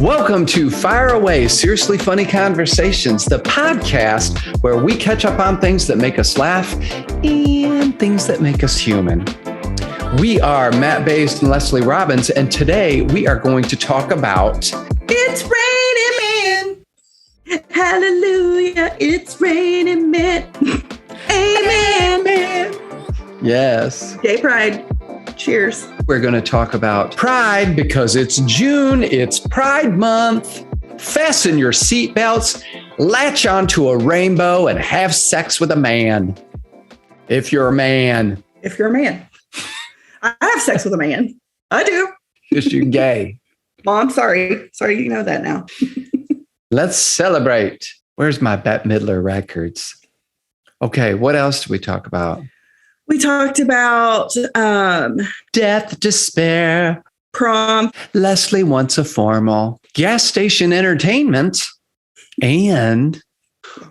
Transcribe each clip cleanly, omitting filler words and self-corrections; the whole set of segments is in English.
Welcome to Fire Away, Seriously Funny Conversations, the podcast where we catch up on things that make us laugh and things that make us human. We are Matt Bayes and Leslie Robbins, and today we are going to talk about It's Raining Men. Hallelujah, it's raining men. Amen. Yes. Gay pride. Cheers. We're going to talk about pride because it's June, it's Pride Month. Fasten your seatbelts, latch onto a rainbow, and have sex with a man. If you're a man. If you're a man. I have sex with a man. I do. Because you're gay. Mom, sorry. Sorry, you know that now. Let's celebrate. Where's my Bette Midler records? Okay, what else do we talk about? We talked about death, despair, prom. Leslie wants a formal, gas station entertainment, and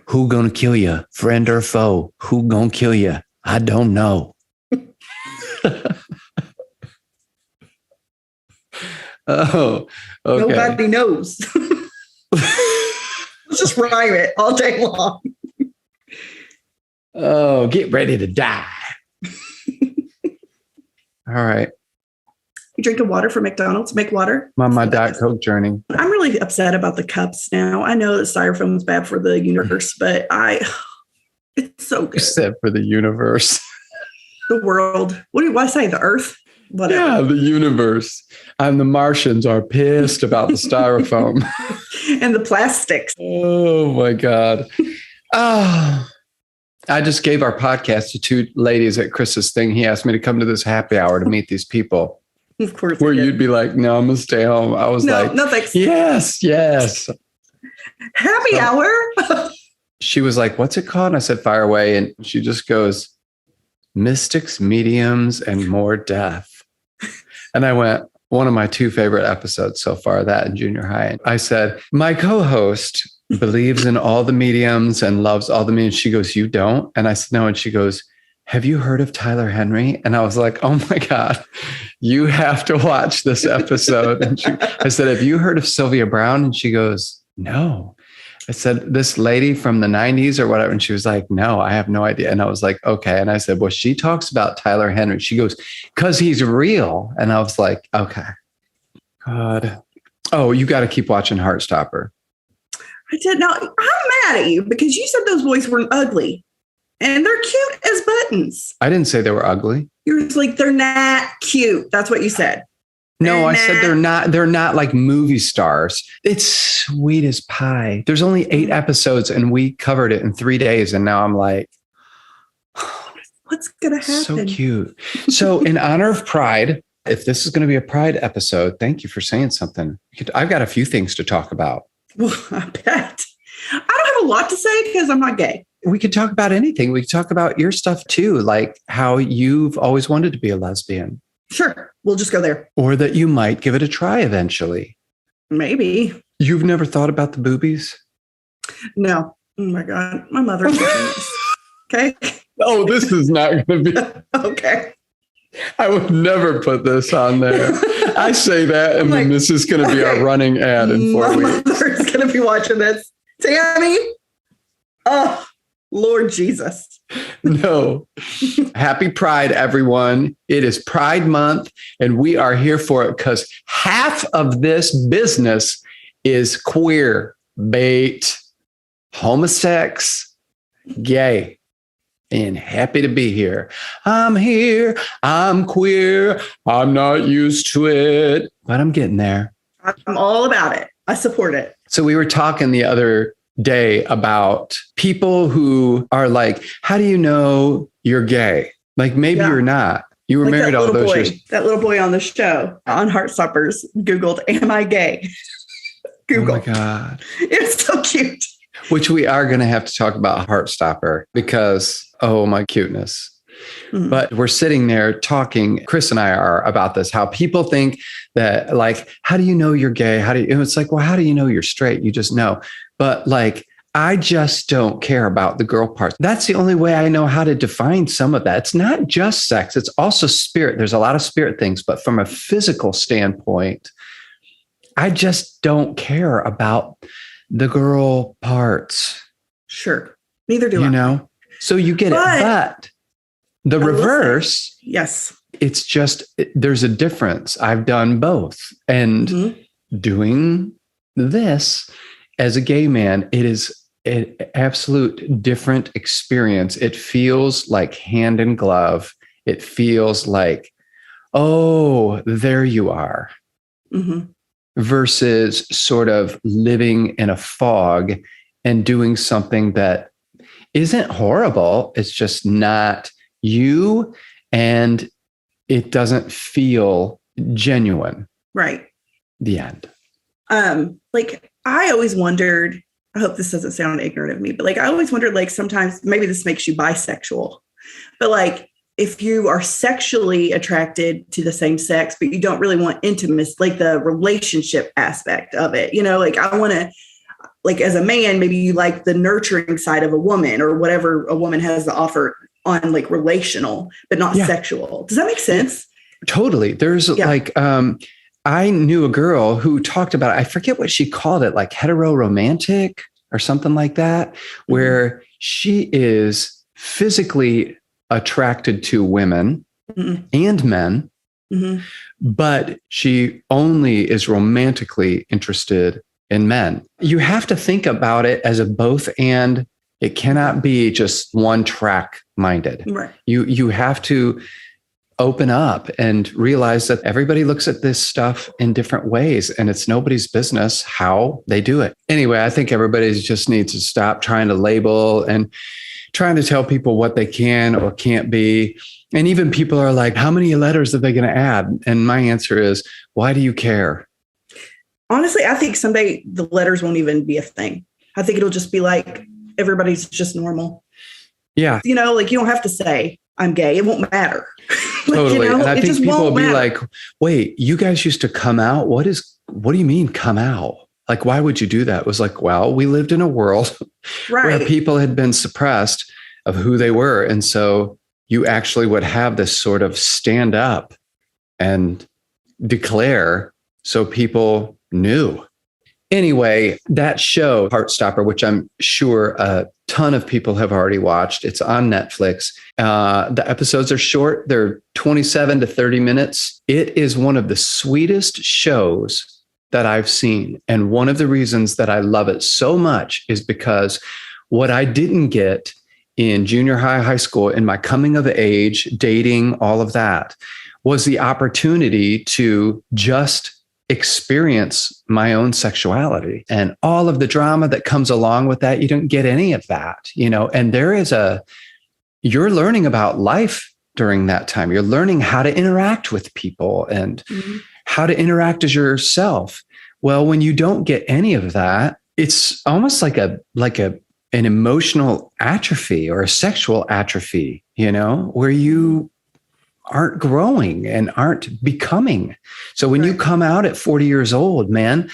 who gonna kill you, friend or foe? Who gonna kill you? I don't know. Oh, okay. Nobody knows. Let's just rhyme it all day long. Oh, get ready to die. All right. You drinking water from McDonald's? Make water? I'm on my Diet Coke journey. I'm really upset about the cups now. I know that styrofoam is bad for the universe, but it's so good. Except for the universe. The world. What do I say? The earth? Whatever. Yeah, the universe. And the Martians are pissed about the styrofoam. And the plastics. Oh, my God. Oh, I just gave our podcast to two ladies at Chris's thing. He asked me to come to this happy hour to meet these people. Of course. Where you'd be like, no, I'm going to stay home. I was like, no, thanks. Yes. Happy hour. She was like, what's it called? And I said, Fire Away. And she just goes, Mystics, Mediums, and More Death. And I went, one of my two favorite episodes so far, that in junior high. I said, my co-host believes in all the mediums and loves all the mediums. She goes, you don't? And I said, no. And she goes, have you heard of Tyler Henry? And I was like, oh my God, you have to watch this episode. And I said, have you heard of Sylvia Browne? And she goes, no. I said, this lady from the 90s or whatever. And she was like, no, I have no idea. And I was like, okay. And I said, well, she talks about Tyler Henry. She goes, because he's real. And I was like, okay. God. Oh, you got to keep watching Heartstopper. I did not. I'm mad at you because you said those boys weren't ugly. And they're cute as buttons. I didn't say they were ugly. You were like, they're not cute. That's what you said. No, I said they're not like movie stars. It's sweet as pie. There's only 8 episodes and we covered it in 3 days. And now I'm like, what's going to happen? So cute. So in honor of Pride, if this is going to be a Pride episode, thank you for saying something. I've got a few things to talk about. Well, I bet. I don't have a lot to say because I'm not gay. We could talk about anything. We could talk about your stuff too, like how you've always wanted to be a lesbian. Sure. We'll just go there. Or that you might give it a try eventually. Maybe. You've never thought about the boobies? No. Oh my God. My mother's okay. Oh, this is not going to be. Okay. I would never put this on there. I say that, and then this is going to be our running ad in 4 weeks. My mother's going to be watching this. Tammy. Oh, Lord Jesus. No. Happy Pride, everyone. It is Pride Month, and we are here for it because half of this business is queer, bait, homosex, gay, and happy to be here. I'm here. I'm queer. I'm not used to it, but I'm getting there. I'm all about it. I support it. So we were talking the other day about people who are like, how do you know you're gay? Like maybe you're not. You were like married all those years. That little boy on the show on Heartstoppers Googled, am I gay? Google. Oh my God. It's so cute. Which we are going to have to talk about Heartstopper because, oh my cuteness. Mm-hmm. But we're sitting there talking, Chris and I are about this, how people think that like, how do you know you're gay? It's like, well, how do you know you're straight? You just know. But like, I just don't care about the girl parts. That's the only way I know how to define some of that. It's not just sex. It's also spirit. There's a lot of spirit things, but from a physical standpoint, I just don't care about the girl parts. Sure. Neither do You I. know? So you get it. But the reverse, yes, it's just, there's a difference. I've done both. And doing this as a gay man, it is an absolute different experience. It feels like hand in glove. It feels like, oh, there you are. Versus sort of living in a fog and doing something that isn't horrible. It's just not you, and it doesn't feel genuine. Right. The end. Like I always wondered, I hope this doesn't sound ignorant of me, but like I always wondered, like sometimes maybe this makes you bisexual, but like if you are sexually attracted to the same sex, but you don't really want intimacy, like the relationship aspect of it, you know, like I want to, like as a man, maybe you like the nurturing side of a woman or whatever a woman has to offer on like relational, but not sexual. Does that make sense? Totally. There's like, I knew a girl who talked about, I forget what she called it, like hetero-romantic or something like that, where she is physically attracted to women and men, but she only is romantically interested in men. You have to think about it as a both and. It cannot be just one track minded. Right. You have to open up and realize that everybody looks at this stuff in different ways, and it's nobody's business how they do it. Anyway, I think everybody just needs to stop trying to label and trying to tell people what they can or can't be. And even people are like, how many letters are they going to add? And my answer is, why do you care? Honestly, I think someday the letters won't even be a thing. I think it'll just be like, everybody's just normal. Yeah. You know, like you don't have to say I'm gay. It won't matter. Totally. You know, and I think people will be matter. like, wait, you guys used to come out? What do you mean come out? Like, why would you do that? It was like, well, we lived in a world where people had been suppressed of who they were. And so you actually would have this sort of stand up and declare so people knew. Anyway, that show, Heartstopper, which I'm sure a ton of people have already watched, it's on Netflix. The episodes are short. They're 27 to 30 minutes. It is one of the sweetest shows that I've seen. And one of the reasons that I love it so much is because what I didn't get in junior high school, in my coming of age, dating, all of that, was the opportunity to just experience my own sexuality and all of the drama that comes along with that. You don't get any of that, you know, and you're learning about life during that time. You're learning how to interact with people and how to interact as yourself. Well, when you don't get any of that, it's almost like an emotional atrophy or a sexual atrophy, you know, where you aren't growing and aren't becoming. So when you come out at 40 years old, man,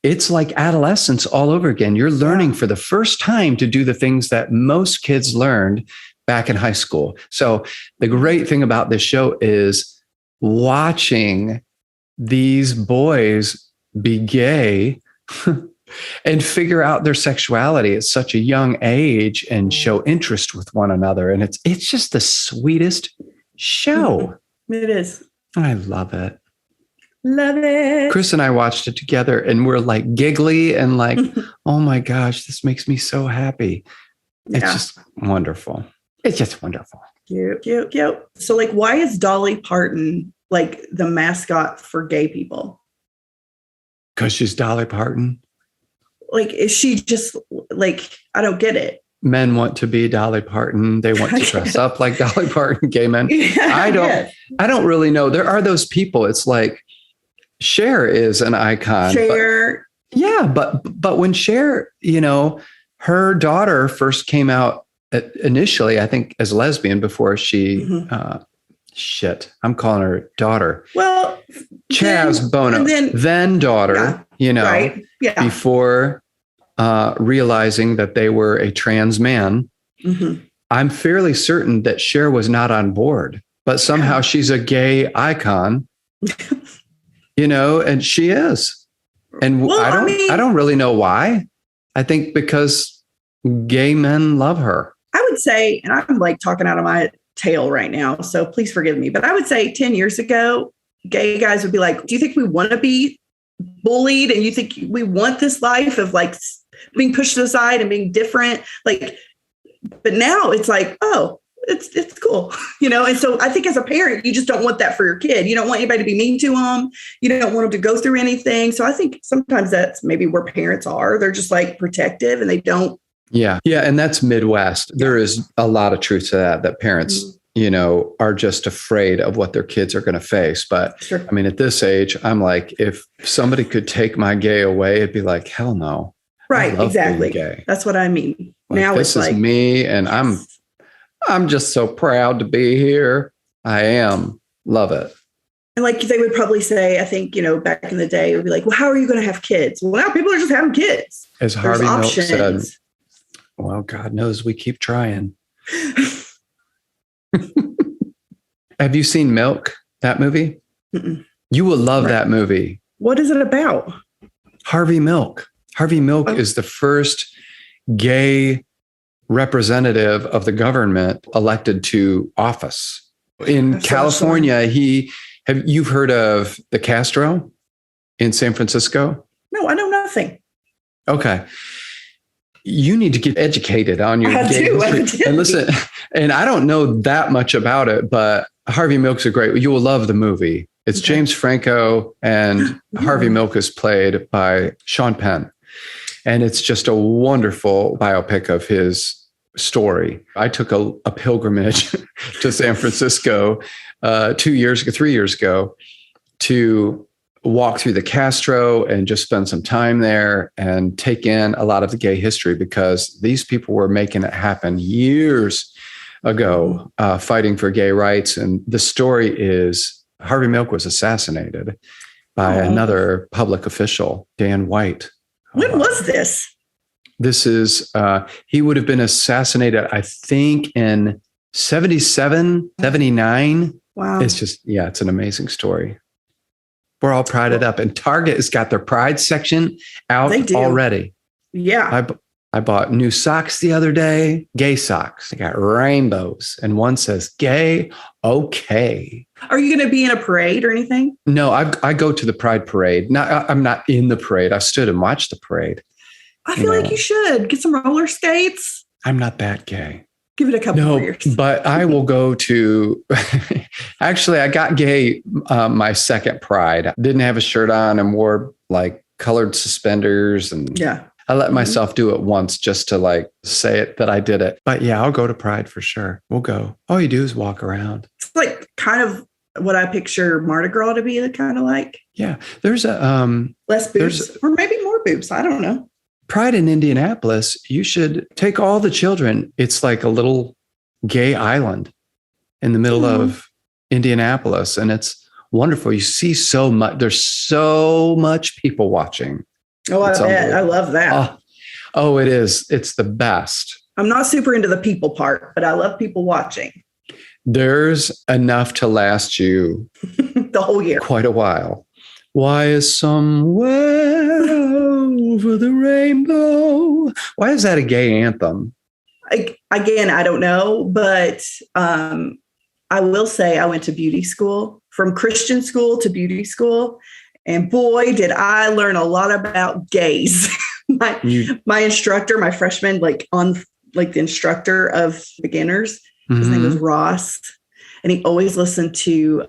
it's like adolescence all over again. You're learning for the first time to do the things that most kids learned back in high school. So the great thing about this show is watching these boys be gay and figure out their sexuality at such a young age and show interest with one another. And it's just the sweetest show. It is. I love it. Love it. Chris and I watched it together and we're like giggly and like, oh my gosh, this makes me so happy. It's just wonderful. It's just wonderful. Cute, cute, cute. So like, why is Dolly Parton like the mascot for gay people? Because she's Dolly Parton. Like, is she just like, I don't get it. Men want to be Dolly Parton. They want to dress up like Dolly Parton, gay men. I don't really know. There are those people. It's like Cher is an icon. Cher. But when Cher, you know, her daughter first came out initially, I think as lesbian before she, I'm calling her daughter. Well, Chaz Bono, then daughter, you know, before realizing that they were a trans man. I'm fairly certain that Cher was not on board, but somehow she's a gay icon, you know, and she is. And Well, I don't really know why. I think because gay men love her. I would say, and I'm like talking out of my tail right now, so please forgive me, but I would say 10 years ago, gay guys would be like, do you think we want to be bullied? And you think we want this life of like being pushed aside and being different? Like, but now it's like, oh, it's cool, And so I think as a parent, you just don't want that for your kid. You don't want anybody to be mean to them. You don't want them to go through anything. So I think sometimes that's maybe where parents are. They're just like protective and they don't. Yeah. Yeah. And that's Midwest. There is a lot of truth to that parents, are just afraid of what their kids are going to face. But Sure. I mean, at this age, I'm like, if somebody could take my gay away, it'd be like, hell no. Right. Exactly. Gay. That's what I mean. Like, now this it's like is me, and I'm just so proud to be here. I am. Love it. And like they would probably say, I think, back in the day, it would be like, well, how are you going to have kids? Well, now people are just having kids. As Harvey Milk said, well, God knows we keep trying. Have you seen Milk, that movie? Mm-mm. You will love that movie. What is it about? Harvey Milk. Harvey Milk is the first gay representative of the government elected to office. In California, you've heard of the Castro in San Francisco? No, I know nothing. Okay. You need to get educated on your gay history. And listen, and I don't know that much about it, but Harvey Milk's you will love the movie. It's James Franco, and Harvey Milk is played by Sean Penn. And it's just a wonderful biopic of his story. I took a pilgrimage to San Francisco 3 years ago to walk through the Castro and just spend some time there and take in a lot of the gay history, because these people were making it happen years ago, fighting for gay rights. And the story is Harvey Milk was assassinated by another public official, Dan White. When was this? This is, he would have been assassinated, I think, in 77, 79. Wow. It's just, it's an amazing story. We're all prided up, and Target has got their pride section out already. Yeah. I bought new socks the other day, gay socks. They got rainbows, and one says gay. Okay. Are you going to be in a parade or anything? No, I go to the pride parade. I'm not in the parade. I stood and watched the parade. I feel like you should get some roller skates. I'm not that gay. Give it a couple of years. But I will go to, actually, I got gay my second pride. I didn't have a shirt on and wore like colored suspenders. And I let myself do it once just to like say it that I did it. But yeah, I'll go to pride for sure. We'll go. All you do is walk around. It's like kind of what I picture Mardi Gras to be kind of like. Yeah. There's a, less boobs or maybe more boobs. I don't know. Pride in Indianapolis, you should take all the children. It's like a little gay island in the middle of Indianapolis. And it's wonderful. You see so much. There's so much people watching. Oh, I bet. I love that. Oh, it is. It's the best. I'm not super into the people part, but I love people watching. There's enough to last you the whole year. Quite a while. Why is somewhere over the rainbow? Why is that a gay anthem? Again, I don't know, but I will say I went to beauty school, from Christian school to beauty school. And boy, did I learn a lot about gays. my instructor, my freshman, the instructor of beginners, his name was Ross. And he always listened to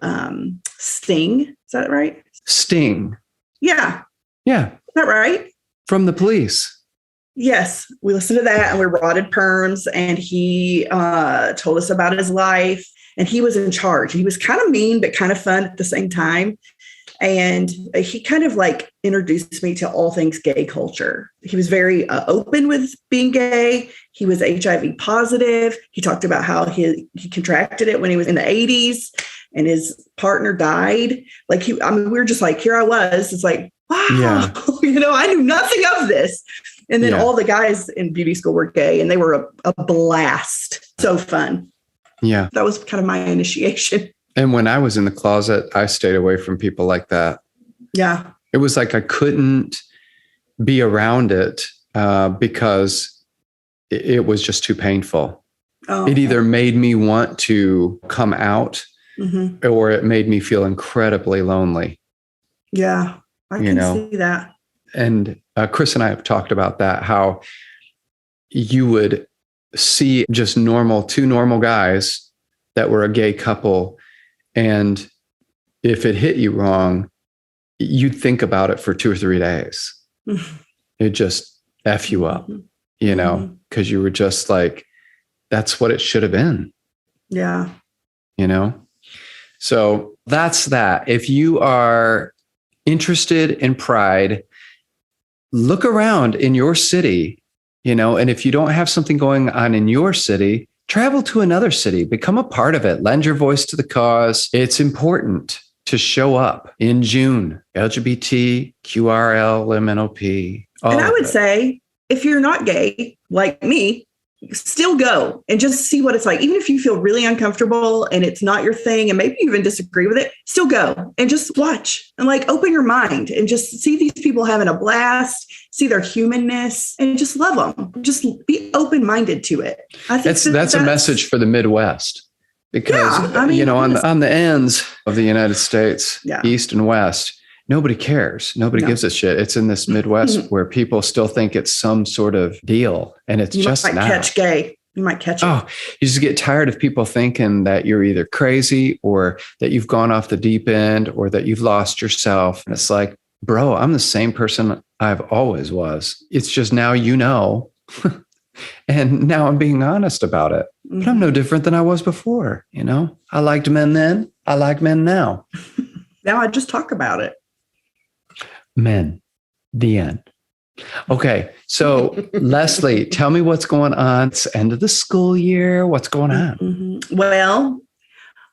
Sting. Is that right? Sting. Yeah. Yeah. Is that right? From the Police. Yes. We listened to that, and we rotted perms, and he told us about his life, and he was in charge. He was kind of mean, but kind of fun at the same time. And he kind of like introduced me to all things gay culture. He was very open with being gay. He was HIV positive. He talked about how he contracted it when he was in the 80s and his partner died. We were just like, here I was. It's like, wow, I knew nothing of this. And then all the guys in beauty school were gay, and they were a blast. So fun. Yeah. That was kind of my initiation. And when I was in the closet, I stayed away from people like that. Yeah. It was like I couldn't be around it because it was just too painful. Oh, it either made me want to come out or it made me feel incredibly lonely. Yeah, I can see that. And Chris and I have talked about that, how you would see just two normal guys that were a gay couple. And if it hit you wrong, you'd think about it for 2 or 3 days. It just F you up, because you were just like, that's what it should have been. Yeah. So that's that. If you are interested in pride, look around in your city, and if you don't have something going on in your city, travel to another city, become a part of it, lend your voice to the cause. It's important to show up in June, LGBT, QRL, MNOP. And I would say, if you're not gay like me, still go and just see what it's like. Even if you feel really uncomfortable and it's not your thing and maybe you even disagree with it, still go and just watch and open your mind and just see these people having a blast, see their humanness and just love them. Just be open-minded to it. I think that's a message for the Midwest because, on the ends of the United States, East and West, nobody cares. Nobody gives a shit. It's in this Midwest where people still think it's some sort of deal. And it's just not. You might catch gay. You might catch it. Oh, you just get tired of people thinking that you're either crazy or that you've gone off the deep end or that you've lost yourself. And it's like, bro, I'm the same person I've always was. It's just now and now I'm being honest about it. But I'm no different than I was before. I liked men then. I like men now. Now I just talk about it. Men, the end. Okay. So Leslie, tell me what's going on. It's the end of the school year. What's going on? Well,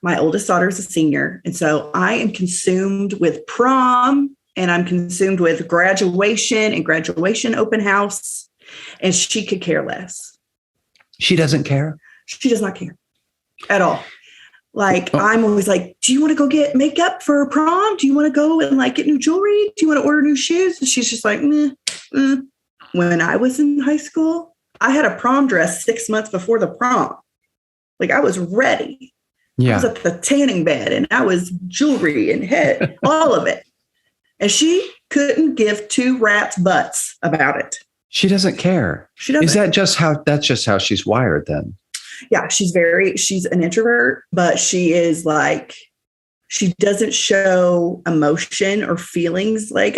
my oldest daughter is a senior. And so I am consumed with prom and I'm consumed with graduation and graduation open house. And she could care less. She doesn't care? She does not care at all. I'm always like, do you want to go get makeup for prom? Do you want to go and get new jewelry? Do you want to order new shoes? And she's just like, When I was in high school, I had a prom dress 6 months before the prom. I was ready. Yeah. I was at the tanning bed and I was jewelry and head, all of it. And she couldn't give 2 rats' butts about it. She doesn't care. She doesn't. Is that's just how she's wired then? Yeah, she's an introvert, but she is she doesn't show emotion or feelings she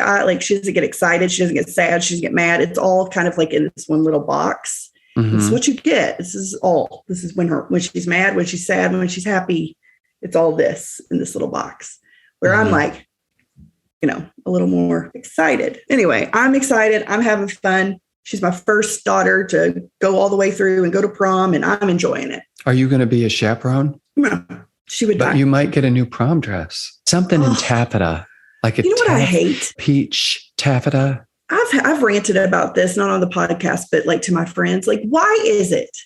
doesn't get excited. She doesn't get sad. She doesn't get mad. It's all kind of in this one little box. This is what you get. This is when she's mad, when she's sad, when she's happy. It's all this in this little box where I'm a little more excited. Anyway, I'm excited. I'm having fun. She's my first daughter to go all the way through and go to prom, and I'm enjoying it. Are you going to be a chaperone? No, she would die. But you might get a new prom dress. Something in taffeta. What I hate? Peach taffeta. I've ranted about this, not on the podcast, but to my friends. Why is it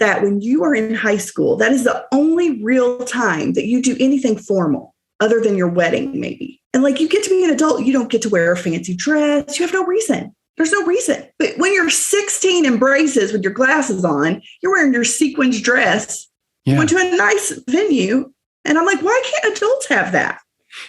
that when you are in high school, that is the only real time that you do anything formal other than your wedding, maybe? And you get to be an adult, you don't get to wear a fancy dress. You have no reason. There's no reason. But when you're 16 in braces with your glasses on, you're wearing your sequins dress, you went to a nice venue. And I'm like, why can't adults have that?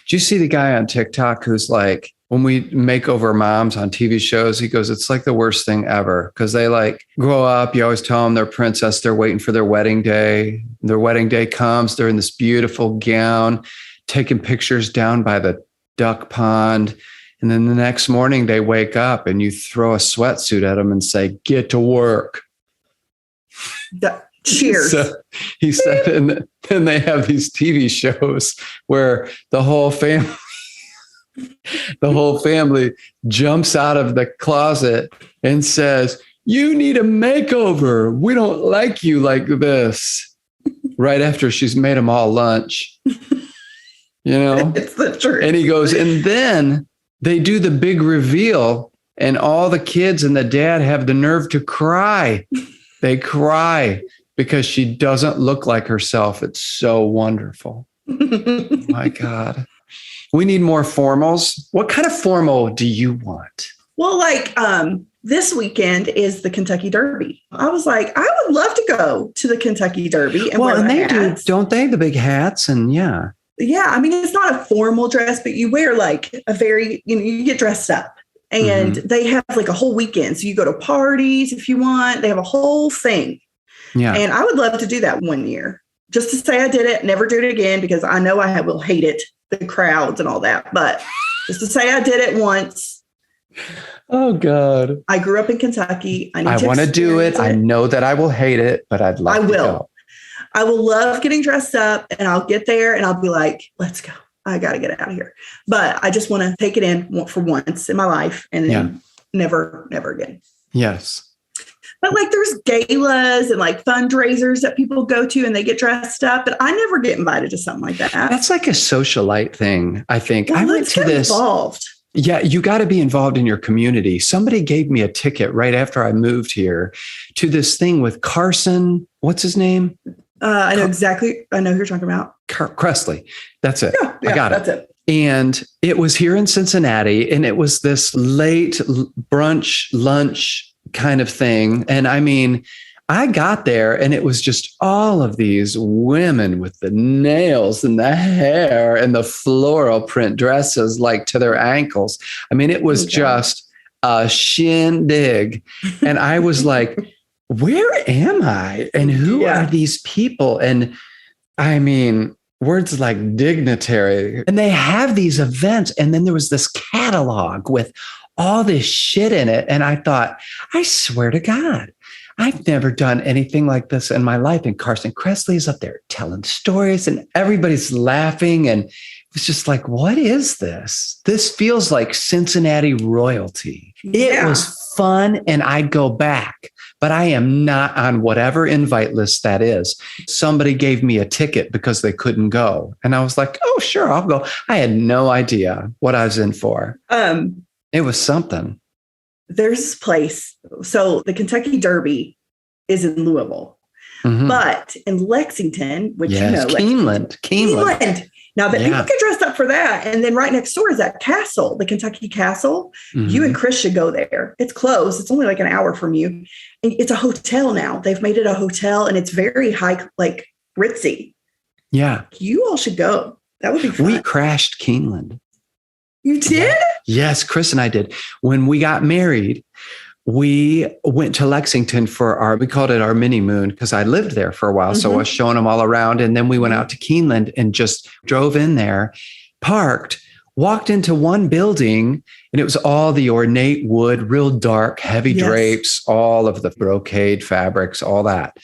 Do you see the guy on TikTok who's when we make over moms on TV shows, he goes, it's the worst thing ever. Because they grow up, you always tell them they're princess, they're waiting for their wedding day. Their wedding day comes, they're in this beautiful gown, taking pictures down by the duck pond. And then the next morning they wake up and you throw a sweatsuit at them and say, get to work. Cheers. So he said, and then they have these TV shows where the whole family jumps out of the closet and says, you need a makeover. We don't like you like this. Right after she's made them all lunch. It's the truth. And he goes, and then they do the big reveal and all the kids and the dad have the nerve to cry. They cry because she doesn't look like herself. It's so wonderful. My God. We need more formals. What kind of formal do you want? Well, like this weekend is the Kentucky Derby. I was like, I would love to go to the Kentucky Derby and wear the they hats. don't they? The big hats and yeah. Yeah, I mean, it's not a formal dress, but you wear like a very, you get dressed up. And they have like a whole weekend. So you go to parties if you want. They have a whole thing. Yeah. And I would love to do that one year just to say I did it, never do it again, because I know I will hate it, the crowds and all that. But just to say I did it once. Oh, God. I grew up in Kentucky. I want to do it. I know that I will hate it, but I'd love to go. I will love getting dressed up, and I'll get there and I'll be like, let's go. I got to get out of here. But I just want to take it in for once in my life and then never again. Yes. But like there's galas and like fundraisers that people go to and they get dressed up, but I never get invited to something like that. That's like a socialite thing, I think. Well, I went to this. Involved. Yeah, you got to be involved in your community. Somebody gave me a ticket right after I moved here to this thing with Carson. What's his name? I know exactly. I know who you're talking about. Cressley. That's it. Yeah, I got it. That's it. And it was here in Cincinnati, and it was this late brunch, lunch kind of thing. And I mean, I got there and it was just all of these women with the nails and the hair and the floral print dresses like to their ankles. I mean, it was just a shindig. And I was like, where am I? And who are these people? And I mean, words like dignitary. And they have these events. And then there was this catalog with all this shit in it. And I thought, I swear to God, I've never done anything like this in my life. And Carson Kressley is up there telling stories and everybody's laughing. And it was just like, what is this? This feels like Cincinnati royalty. It was fun and I'd go back, but I am not on whatever invite list that is. Somebody gave me a ticket because they couldn't go. And I was like, oh, sure, I'll go. I had no idea what I was in for. It was something. There's this place. So the Kentucky Derby is in Louisville, but in Lexington, which Keeneland. Now that people get dressed up for that. And then right next door is that castle, the Kentucky Castle. You and Chris should go there. It's closed. It's only like an hour from you. And it's a hotel now. They've made it a hotel and it's very high, like ritzy. Yeah. You all should go. That would be fun. We crashed Keeneland. You did? Yes, Chris and I did. When we got married, we went to Lexington for we called it our mini moon because I lived there for a while. So I was showing them all around. And then we went out to Keeneland and just drove in there, parked, walked into one building, and it was all the ornate wood, real dark, heavy drapes, all of the brocade fabrics, all that.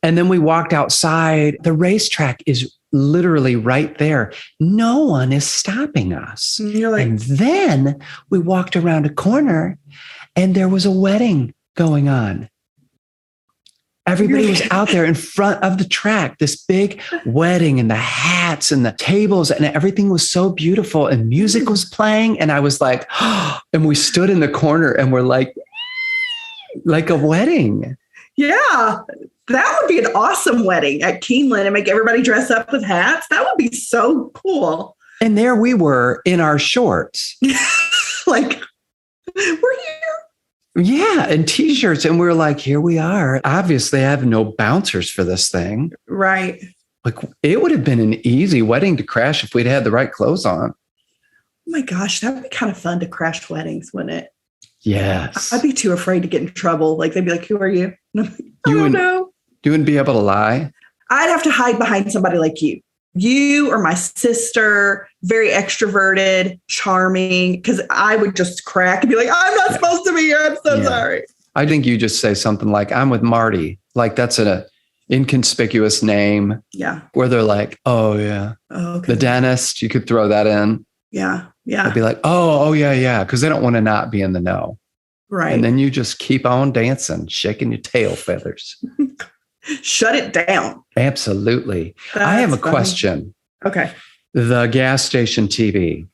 And then we walked outside. The racetrack is literally right there. No one is stopping us. And then we walked around a corner and there was a wedding going on. Everybody was out there in front of the track, this big wedding and the hats and the tables and everything was so beautiful and music was playing. And I was like, oh, and we stood in the corner and we're like a wedding. Yeah. That would be an awesome wedding at Keeneland and make everybody dress up with hats. That would be so cool. And there we were in our shorts. Like, we're here. Yeah. And t-shirts. And we're like, here we are. Obviously, I have no bouncers for this thing. Right. Like, it would have been an easy wedding to crash if we'd had the right clothes on. Oh my gosh. That would be kind of fun to crash weddings, wouldn't it? Yes. I'd be too afraid to get in trouble. Like, they'd be like, who are you? I don't know. You wouldn't be able to lie? I'd have to hide behind somebody like you. You or my sister, very extroverted, charming, because I would just crack and be like, I'm not supposed to be here. I'm so sorry. I think you just say something like, I'm with Marty. Like that's an inconspicuous name. Yeah. Where they're like, oh, yeah. Oh, okay. The dentist, you could throw that in. Yeah. Yeah. They'd be like, oh, yeah, yeah. Because they don't want to not be in the know. Right. And then you just keep on dancing, shaking your tail feathers. Shut it down. Absolutely. I have a question. Okay. The gas station TV.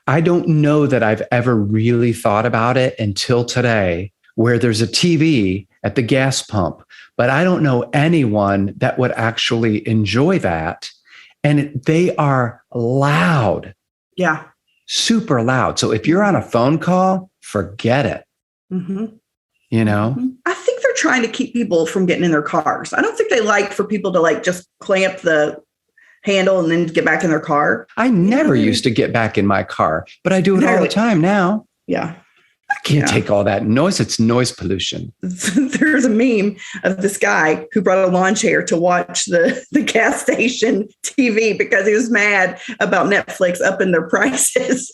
I don't know that I've ever really thought about it until today, where there's a TV at the gas pump, but I don't know anyone that would actually enjoy that. And they are loud. Yeah. Super loud. So if you're on a phone call, forget it. Mm-hmm. You know? I think they're trying to keep people from getting in their cars. I don't think they like for people to like just clamp the handle and then get back in their car. I never used to get back in my car, but I do it all the time now. Yeah. I can't take all that noise. It's noise pollution. There's a meme of this guy who brought a lawn chair to watch the gas station TV because he was mad about Netflix upping their prices.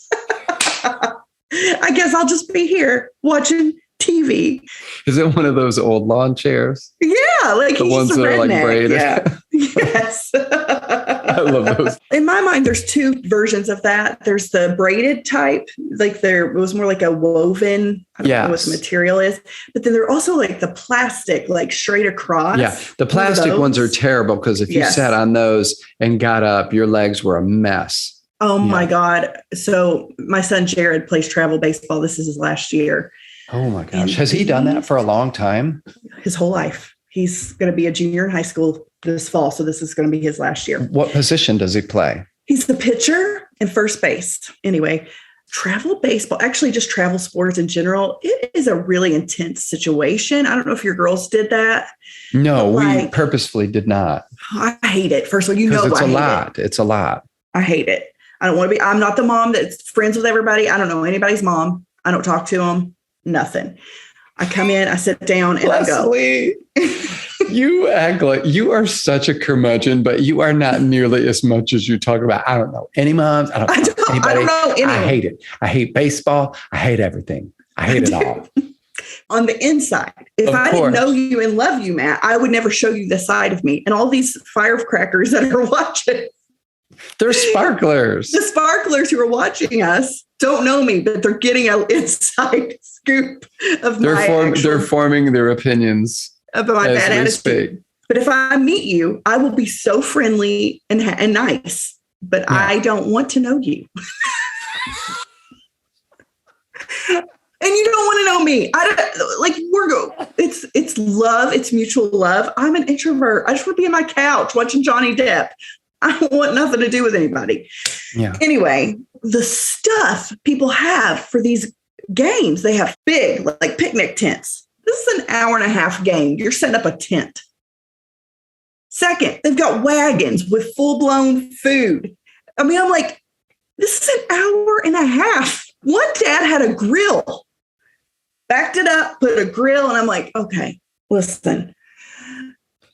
I guess I'll just be here watching TV. Is it one of those old lawn chairs? Yeah, like the ones that are like braided. Yeah. Yes. I love those. In my mind, there's two versions of that. There's the braided type, like it was more like a woven. I don't know what the material is. But then there are also like the plastic, like straight across. Yeah, the plastic ones are terrible because if you sat on those and got up, your legs were a mess. Oh my God. So my son Jared plays travel baseball. This is his last year. Oh my gosh. Has he done that for a long time? His whole life. He's going to be a junior in high school this fall. So this is going to be his last year. What position does he play? He's the pitcher and first base. Anyway, travel baseball, actually just travel sports in general, it is a really intense situation. I don't know if your girls did that. No, we purposefully did not. I hate it. First of all, it's a lot. It's a lot. I hate it. I don't want to be, I'm not the mom that's friends with everybody. I don't know anybody's mom. I don't talk to them. Nothing. I come in, I sit down, and Leslie, I go. You act like you are such a curmudgeon, but you are not nearly as much as you talk about. I don't know any moms. I don't know anybody. I don't know anyone. I hate it. I hate baseball. I hate everything. I hate it all. On the inside, if I didn't know you and love you, Matt, I would never show you the side of me. And all these firecrackers that are watching. They're sparklers. The sparklers who are watching us don't know me, but they're getting an inside scoop of they're forming their opinions about my bad attitude. But if I meet you, I will be so friendly and nice, but I don't want to know you. And you don't want to know me. It's love. It's mutual love. I'm an introvert. I just want to be on my couch watching Johnny Depp. I don't want nothing to do with anybody. Yeah. Anyway, the stuff people have for these games, they have big, like picnic tents. This is an hour and a half game. You're setting up a tent. Second, they've got wagons with full-blown food. I mean, I'm like, this is an hour and a half. One dad had a grill, backed it up, put a grill, and I'm like, okay, listen,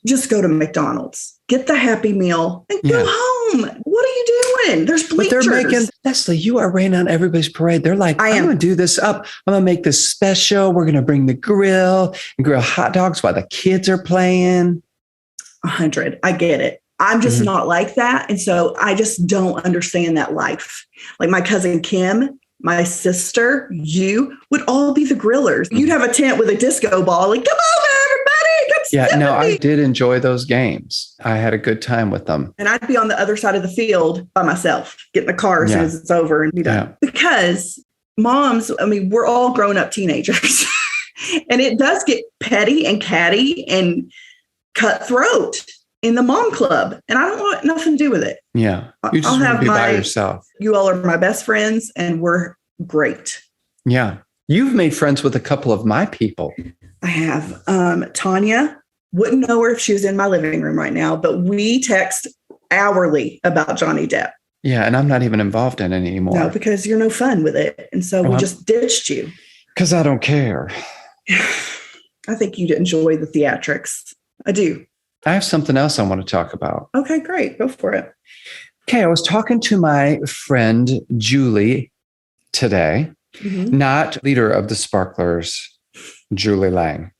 just go to McDonald's, get the Happy Meal, and go home. What are you doing? There's bleachers. But they're making, Leslie, you are raining on everybody's parade. They're like, I'm going to do this up. I'm going to make this special. We're going to bring the grill and grill hot dogs while the kids are playing. 100. I get it. I'm just not like that. And so I just don't understand that life. Like my cousin Kim, my sister, you would all be the grillers. You'd have a tent with a disco ball. Like, come over, everybody. I did enjoy those games. I had a good time with them. And I'd be on the other side of the field by myself, get in the car as soon as it's over and be done. Yeah. Because moms, I mean, we're all grown up teenagers. And it does get petty and catty and cutthroat in the mom club. And I don't want nothing to do with it. Yeah. You just want to be by yourself. You all are my best friends and we're great. Yeah. You've made friends with a couple of my people. I have. Tanya, wouldn't know her if she was in my living room right now, but we text hourly about Johnny Depp. Yeah. And I'm not even involved in it anymore. No, because you're no fun with it. And so we just ditched you. Because I don't care. I think you'd enjoy the theatrics. I do. I have something else I want to talk about. Okay, great. Go for it. Okay. I was talking to my friend, Julie, today, not leader of the Sparklers, Julie Lang.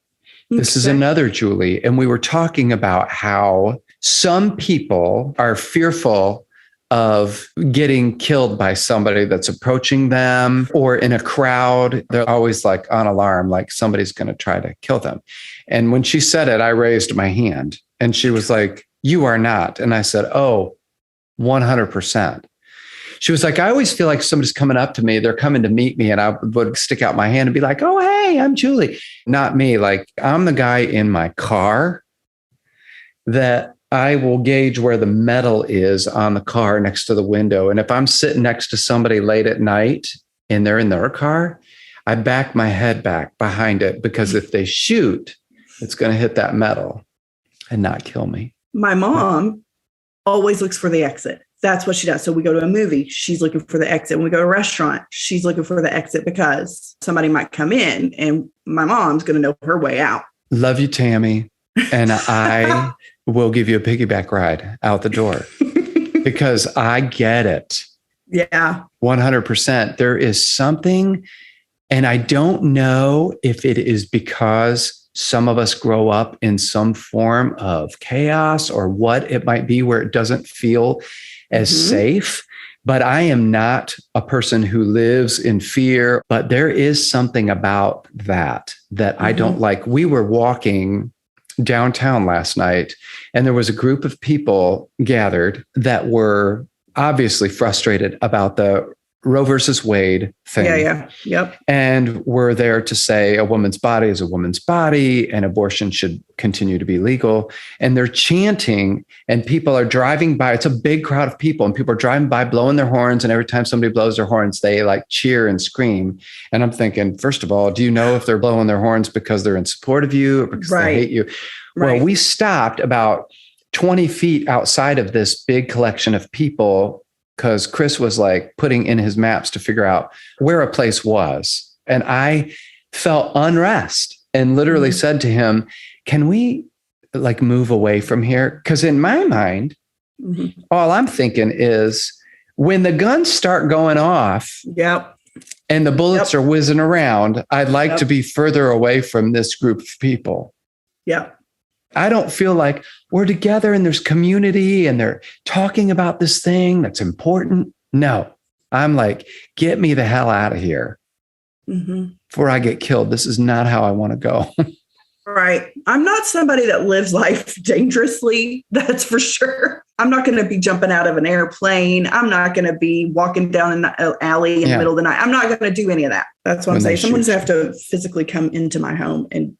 This is another Julie. And we were talking about how some people are fearful of getting killed by somebody that's approaching them or in a crowd. They're always like on alarm, like somebody's going to try to kill them. And when she said it, I raised my hand and she was like, you are not. And I said, oh, 100%. She was like, I always feel like somebody's coming up to me. They're coming to meet me. And I would stick out my hand and be like, oh, hey, I'm Julie. Not me. Like I'm the guy in my car that I will gauge where the metal is on the car next to the window. And if I'm sitting next to somebody late at night and they're in their car, I back my head back behind it, because if they shoot, it's going to hit that metal and not kill me. My mom always looks for the exit. That's what she does. So we go to a movie, she's looking for the exit. When we go to a restaurant, she's looking for the exit because somebody might come in and my mom's going to know her way out. Love you, Tammy. And I will give you a piggyback ride out the door because I get it. Yeah. 100%. There is something, and I don't know if it is because some of us grow up in some form of chaos or what it might be, where it doesn't feel as safe. But I am not a person who lives in fear. But there is something about that I don't like. We were walking downtown last night, and there was a group of people gathered that were obviously frustrated about the Roe versus Wade thing. Yeah. Yep. And we're there to say a woman's body is a woman's body and abortion should continue to be legal. And they're chanting, and people are driving by. It's a big crowd of people, and people are driving by blowing their horns. And every time somebody blows their horns, they like cheer and scream. And I'm thinking, first of all, do you know if they're blowing their horns because they're in support of you or because they hate you? Right. Well, we stopped about 20 feet outside of this big collection of people, because Chris was like putting in his maps to figure out where a place was. And I felt unrest and literally said to him, can we like move away from here? Because in my mind, all I'm thinking is when the guns start going off and the bullets are whizzing around, I'd like to be further away from this group of people. I don't feel like we're together and there's community and they're talking about this thing that's important. No, I'm like, get me the hell out of here before I get killed. This is not how I want to go. Right. I'm not somebody that lives life dangerously. That's for sure. I'm not going to be jumping out of an airplane. I'm not going to be walking down an alley in the middle of the night. I'm not going to do any of that. That's what I'm saying. Someone's going to have to physically come into my home and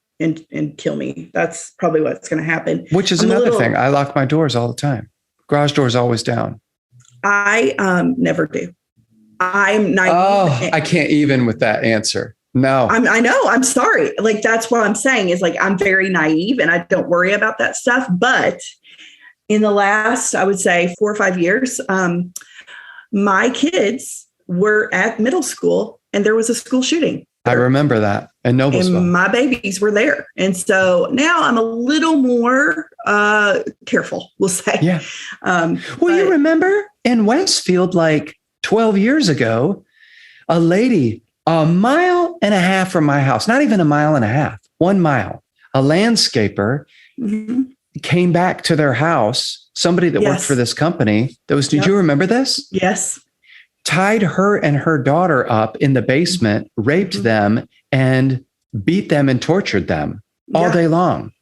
kill me. That's probably what's going to happen. Which is another thing. I lock my doors all the time. Garage doors always down. I never do. I'm naive. Oh, I can't even with that answer. No. I know. I'm sorry. Like, that's what I'm saying is like, I'm very naive and I don't worry about that stuff. But in the last, I would say 4 or 5 years, my kids were at middle school and there was a school shooting. I remember that. And Noblesville. My babies were there. And so now I'm a little more careful, we'll say. Yeah. You remember in Westfield, like 12 years ago, a lady a mile and a half from my house, not even a mile and a half, 1 mile, a landscaper came back to their house. Somebody that worked for this company. Did you remember this? Yes. Tied her and her daughter up in the basement, raped them and beat them and tortured them all day long.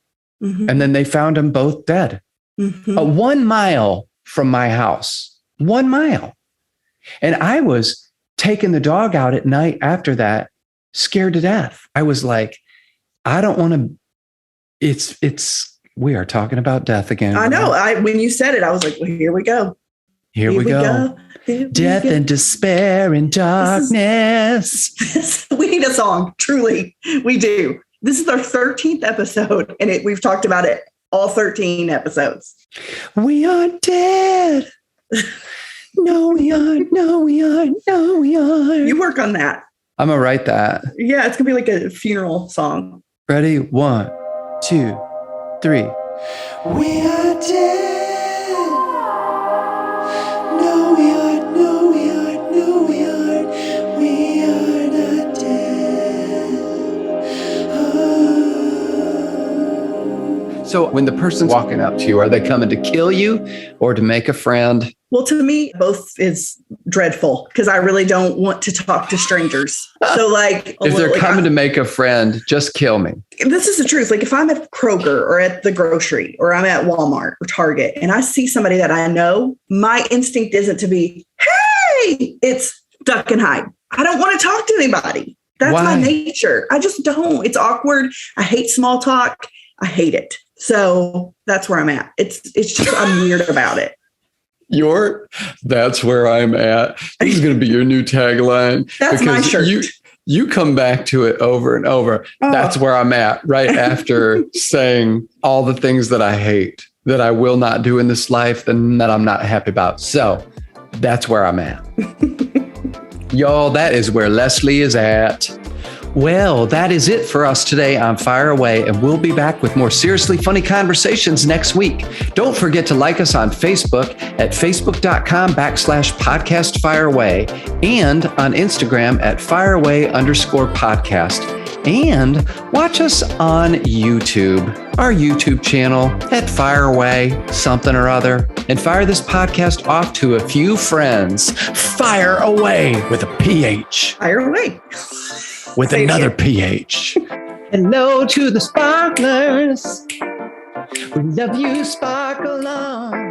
And then they found them both dead. 1 mile from my house, 1 mile. And I was taking the dog out at night after that, scared to death. I was like, I don't want to, we are talking about death again. I know. When you said it, I was like, well, here we go. Here we go. Death and despair and darkness. We need a song. Truly, we do. This is our 13th episode, and we've talked about it all 13 episodes. We are dead. No, we aren't. No, we aren't. No, we aren't. You work on that. I'm going to write that. Yeah, it's going to be like a funeral song. Ready? 1, 2, 3. We are dead. No, we aren't. No, we aren't. No, we aren't. We are not dead. Oh. So when the person's walking up to you, are they coming to kill you or to make a friend? Well, to me, both is dreadful because I really don't want to talk to strangers. So like, if they're coming to make a friend, just kill me. This is the truth. Like if I'm at Kroger or at the grocery or I'm at Walmart or Target and I see somebody that I know, my instinct isn't to be, hey, it's duck and hide. I don't want to talk to anybody. That's my nature. I just don't. It's awkward. I hate small talk. I hate it. So that's where I'm at. It's just, I'm weird about it. That's where I'm at. This is going to be your new tagline. That's my shirt. You come back to it over and over. Oh. That's where I'm at, right after saying all the things that I hate, that I will not do in this life, and that I'm not happy about. So that's where I'm at. Y'all, that is where Leslie is at. Well, that is it for us today on Fire Away, and we'll be back with more seriously funny conversations next week. Don't forget to like us on Facebook at facebook.com/podcast Fireaway and on Instagram at fireaway_podcast. And watch us on YouTube, our YouTube channel at Fireaway something or other, and fire this podcast off to a few friends. Fire away with a PH. Fire away. With another PH. Hello to the sparklers. We love you, sparkle on.